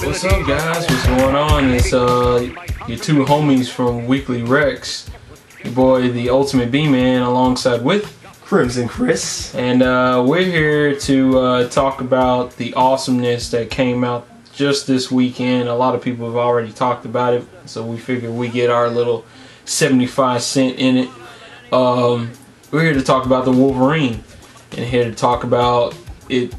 What's up, guys? What's going on? It's your two homies from Weekly Rex. Your boy, the Ultimate B-Man, alongside with Crimson Chris. And we're here to talk about the awesomeness that came out just this weekend. A lot of people have already talked about it, so we figured we get our little 75 cent in it. We're here to talk about the Wolverine, and here to talk about it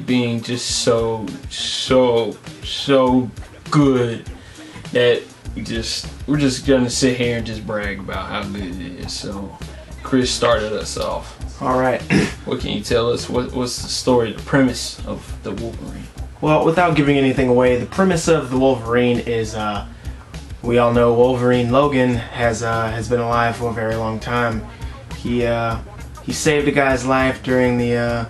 being just so good that we're just gonna sit here and just brag about how good it is. So Chris started us off. All right. What can you tell us? What's the story, the premise of the Wolverine? Well, without giving anything away, the premise of the Wolverine is we all know Wolverine Logan has been alive for a very long time. He saved a guy's life during the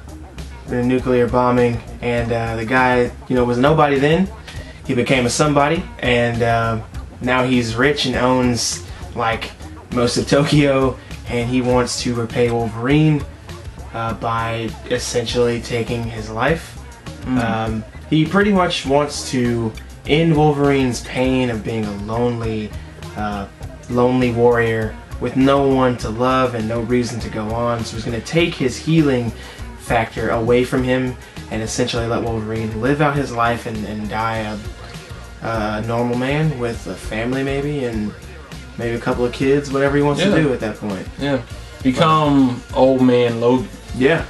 nuclear bombing, and the guy, was nobody then. He became a somebody, and now he's rich and owns like most of Tokyo, and he wants to repay Wolverine by essentially taking his life. He pretty much wants to end Wolverine's pain of being a lonely warrior with no one to love and no reason to go on. So he's going to take his healing factor away from him and essentially let Wolverine live out his life and die a normal man with a family maybe, and maybe a couple of kids, whatever he wants to do at that point. Yeah. Become old man Logan. Yeah.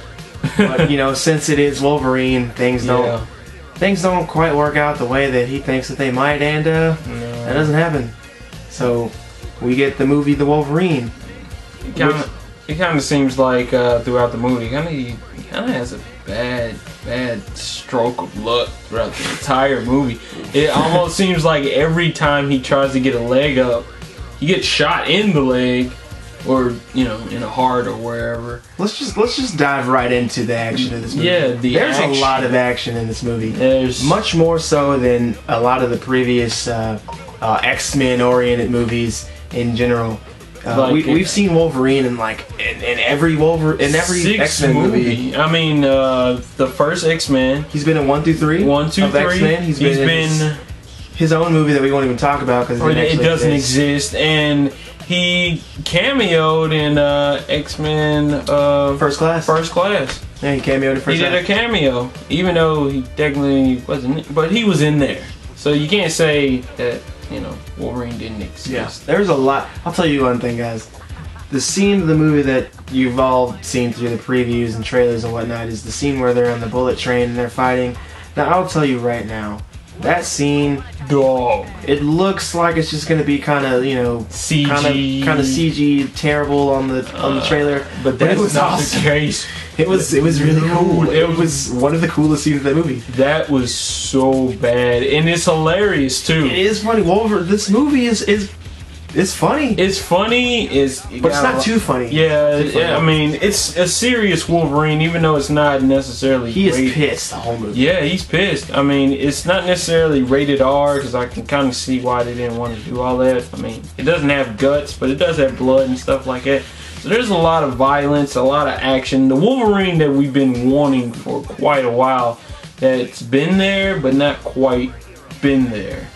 But since it is Wolverine, things don't quite work out the way that he thinks that they might, and that doesn't happen. So we get the movie The Wolverine. It kind of seems like throughout the movie, he kind of has a bad stroke of luck throughout the entire movie. It almost seems like every time he tries to get a leg up, he gets shot in the leg, or in the heart or wherever. Let's just dive right into the action of this movie. Yeah, there's a lot of action in this movie. There's much more so than a lot of the previous X-Men oriented movies in general. We've seen Wolverine in every X-Men movie. I mean, the first X-Men. He's been in 1 through 3. 1, 2, 3. X-Men. He's been his own movie that we won't even talk about because it doesn't exist. And he cameoed in X-Men First Class. Yeah, he cameoed in First Class. He did a cameo, even though he technically wasn't, but he was in there. So you can't say that Wolverine didn't exist. Yeah, there's a lot. I'll tell you one thing, guys. The scene of the movie that you've all seen through the previews and trailers and whatnot is the scene where they're on the bullet train and they're fighting. Now, I'll tell you right now, that scene, it looks like it's just going to be kind of, CG, kind of CG, terrible on the trailer. But it was not awesome. The case. It was really cool. It was one of the coolest scenes of that movie. That was so bad, and it's hilarious too. It is funny. This movie is funny. It's funny, but it's not too funny. Yeah. I mean, it's a serious Wolverine, even though it's not necessarily. He is pissed the whole movie. Yeah, he's pissed. I mean, it's not necessarily rated R because I can kind of see why they didn't want to do all that. I mean, it doesn't have guts, but it does have blood and stuff like that. So there's a lot of violence, a lot of action. The Wolverine that we've been wanting for quite a while, that's been there but not quite been there.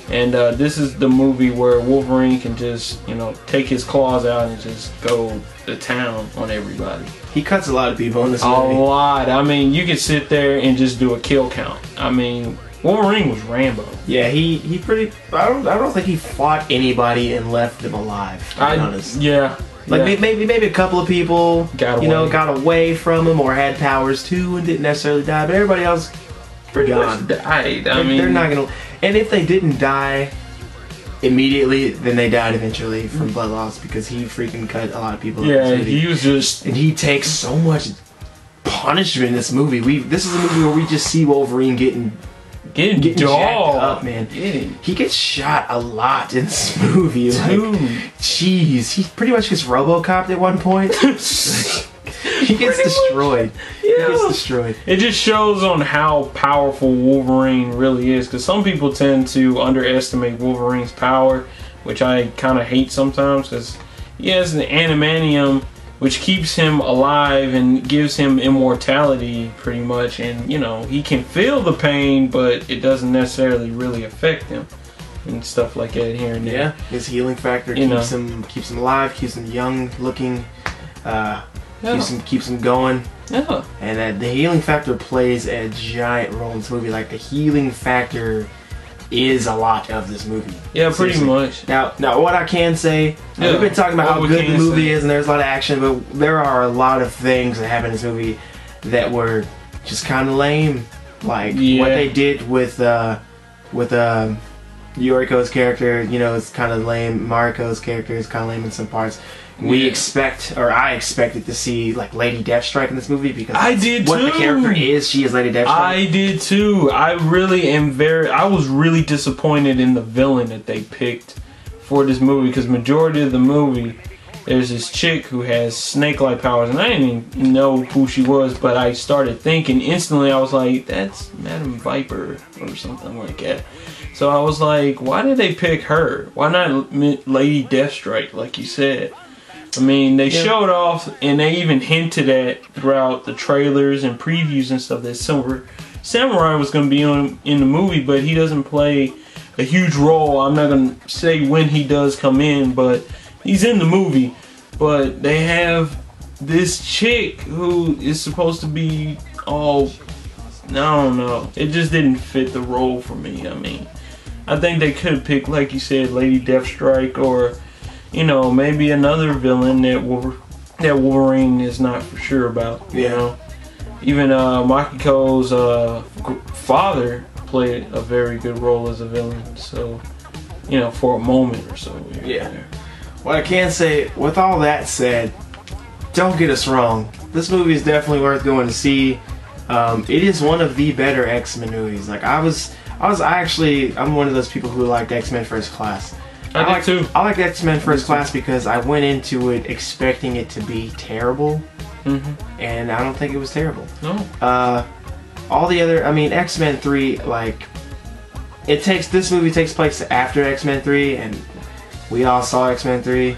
And this is the movie where Wolverine can just, take his claws out and just go to town on everybody. He cuts a lot of people in this movie. A lot. I mean, you could sit there and just do a kill count. I mean, Wolverine was Rambo. Yeah, he pretty. I don't think he fought anybody and left them alive. To be honest. Yeah. Maybe a couple of people got away from him or had powers too and didn't necessarily die, but everybody else pretty much died. I mean, they're not gonna. And if they didn't die immediately, then they died eventually from blood loss because he freaking cut a lot of people. Yeah, he was just, and he takes so much punishment in this movie. This is a movie where we just see Wolverine getting jacked up, man. He gets shot a lot in this movie. Jeez, he pretty much gets RoboCopped at one point. He gets destroyed. Yeah. He gets destroyed. It just shows on how powerful Wolverine really is, because some people tend to underestimate Wolverine's power, which I kind of hate sometimes, because he has an animanium which keeps him alive and gives him immortality pretty much. And you know, he can feel the pain, but it doesn't necessarily really affect him and stuff like that here and there. Yeah, his healing factor keeps him alive, keeps him young looking, keeps him going. Yeah. And the healing factor plays a giant role in this movie. Like, the healing factor is a lot of this movie. Yeah, pretty much. Now, what I can say, we've been talking about how good the movie is, and there's a lot of action, but there are a lot of things that happen in this movie that were just kind of lame. Like what they did with Yoriko's character, you know, it's kind of lame. Mariko's character is kind of lame in some parts. I expected to see like Lady Deathstrike in this movie because I did too. What the character is, she is Lady Deathstrike. I did too. I was really disappointed in the villain that they picked for this movie, because majority of the movie there's this chick who has snake-like powers, and I didn't even know who she was, but I started thinking instantly. I was like, that's Madam Viper or something like that. So I was like, why did they pick her? Why not Lady Deathstrike, like you said? I mean, they showed off, and they even hinted at throughout the trailers and previews and stuff that Silver Samurai was going to be in the movie, but he doesn't play a huge role. I'm not going to say when he does come in, but he's in the movie. But they have this chick who is supposed to be all, I don't know. It just didn't fit the role for me. I mean, I think they could have picked, like you said, Lady Deathstrike, or, you know, maybe another villain that Wolverine is not for sure about. You know, even Makiko's father played a very good role as a villain. So, you know, for a moment or so. Yeah. What I can say, with all that said, don't get us wrong. This movie is definitely worth going to see. It is one of the better X-Men movies. Like, I'm one of those people who liked X-Men First Class. I did too. I like X-Men First Class because I went into it expecting it to be terrible, and I don't think it was terrible. No. All the other, I mean, X-Men 3, like, this movie takes place after X-Men 3, and we all saw X-Men 3.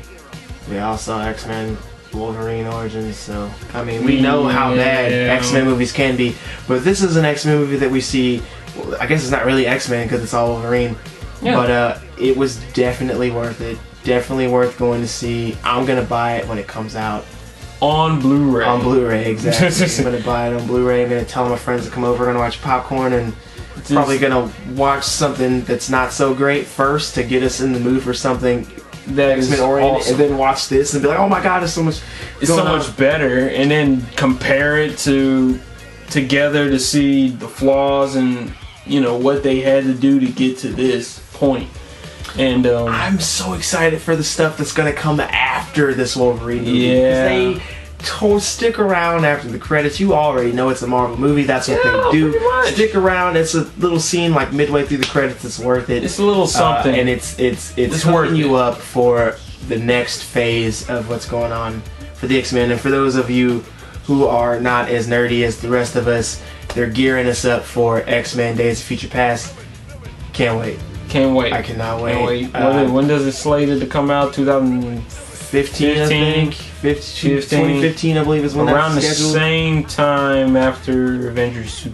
We all saw X-Men Wolverine Origins, so, I mean, we know how bad X-Men movies can be, but this is an X-Men movie that we see. I guess it's not really X-Men because it's all Wolverine. Yeah. But it was definitely worth it. Definitely worth going to see. I'm going to buy it when it comes out. On Blu-ray. On Blu-ray, exactly. I'm going to buy it on Blu-ray. I'm going to tell my friends to come over. We're going to watch popcorn, and probably going to watch something that's not so great first to get us in the mood for something that X-Men oriented, awesome. And then watch this and be like, oh my god, it's so much better. And then compare it together to see the flaws and, you know, what they had to do to get to this point. And I'm so excited for the stuff that's going to come after this Wolverine movie. Yeah. They stick around after the credits. You already know it's a Marvel movie. That's what they do. Stick around. It's a little scene like midway through the credits. It's worth it. It's a little something. And it's hooking you up for the next phase of what's going on for the X-Men. And for those of you who are not as nerdy as the rest of us, they're gearing us up for X-Men Days of Future Past. Can't wait. Can't wait. I cannot wait. When does it slated to come out? 2015, I think. 2015, I believe, is when around that's scheduled. The same time after Avengers 2.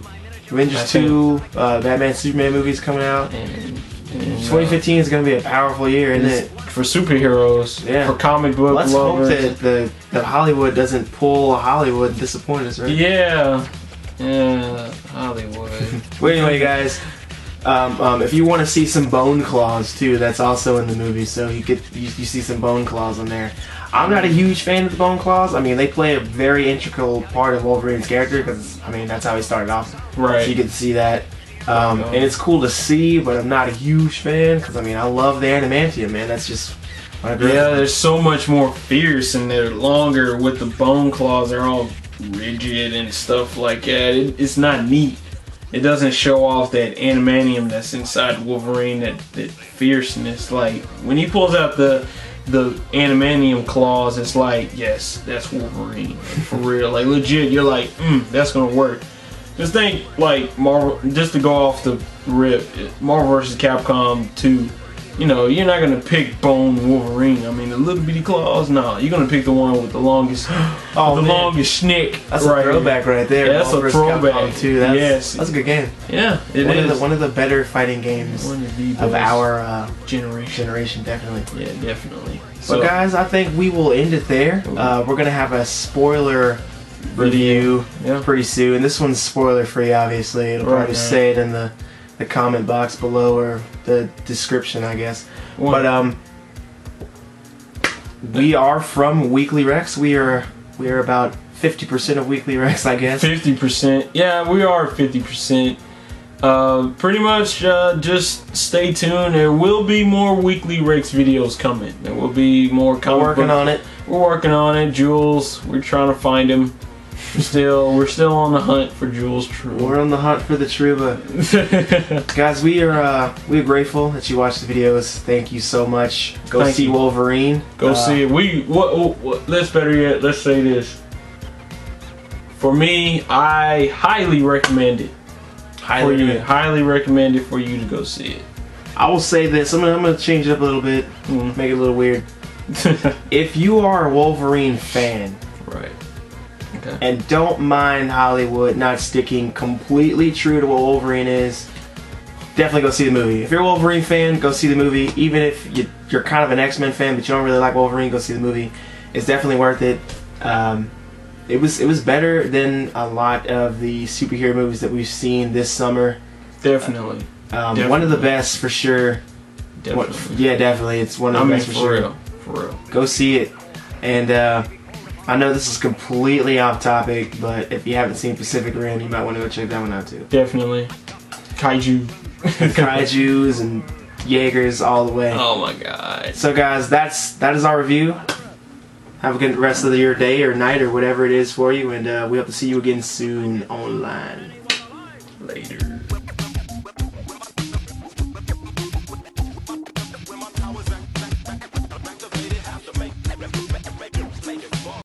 Avengers 2, Batman Superman movies coming out. And 2015 is going to be a powerful year, isn't it? For superheroes, for comic book lovers. Let's hope that Hollywood doesn't pull Hollywood and disappoint us, right? Yeah, Hollywood. Well, anyway, guys, if you want to see some bone claws too, that's also in the movie, so you see some bone claws in there. I'm not a huge fan of the bone claws. I mean, they play a very integral part of Wolverine's character because, I mean, that's how he started off. Right. So you get to see that. And it's cool to see, but I'm not a huge fan because, I mean, I love the adamantium, man. That's just what I do. Yeah, there's so much more fierce and they're longer with the bone claws. They're all rigid and stuff like that. It's not neat. It doesn't show off that adamantium that's inside Wolverine, that fierceness. Like, when he pulls out the adamantium claws, it's like, yes, that's Wolverine. For real. Like, legit, you're like, that's gonna work. Just think, like, Marvel, just to go off the rip, Marvel vs. Capcom 2, you know, you're not gonna pick Bone Wolverine. I mean, the little bitty claws. No, you're gonna pick the one with the longest, longest snick. That's a throwback right there. Yeah, that's a throwback too. That's a good game. Yeah, one of the better fighting games of our generation, definitely. Yeah, definitely. So, guys, I think we will end it there. We're gonna have a spoiler review pretty soon. This one's spoiler free, obviously. It'll probably say it in the comment box below or the description, I guess. But we are from Weekly Rex. We are about 50% of Weekly Rex, I guess. 50%. Yeah, we are 50%. Pretty much just stay tuned. There will be more Weekly Rex videos coming. There will be more coming. We're working on it. We're working on it. Jules, we're trying to find him. We're still on the hunt for Jules True. We're on the hunt for the Truba. Guys, we're grateful that you watched the videos. Thank you so much. Go see Wolverine. Go see it. Let's better yet. Let's say this. For me, I highly recommend it. Highly recommend it for you to go see it. I will say this. I'm gonna change it up a little bit. Make it a little weird. If you are a Wolverine fan, right? Okay. And don't mind Hollywood not sticking completely true to what Wolverine is, definitely go see the movie. If you're a Wolverine fan, go see the movie. Even if you're kind of an X-Men fan but you don't really like Wolverine, go see the movie. It's definitely worth it. It was better than a lot of the superhero movies that we've seen this summer. Definitely. One of the best for sure. Definitely. Yeah, definitely. It's one of the best for sure. For real. Go see it. And I know this is completely off topic, but if you haven't seen Pacific Rim, you might want to go check that one out too. Definitely. Kaiju. Kaijus and Jaegers all the way. Oh my god. So guys, that is our review. Have a good rest of your day or night or whatever it is for you, and we hope to see you again soon online. Later.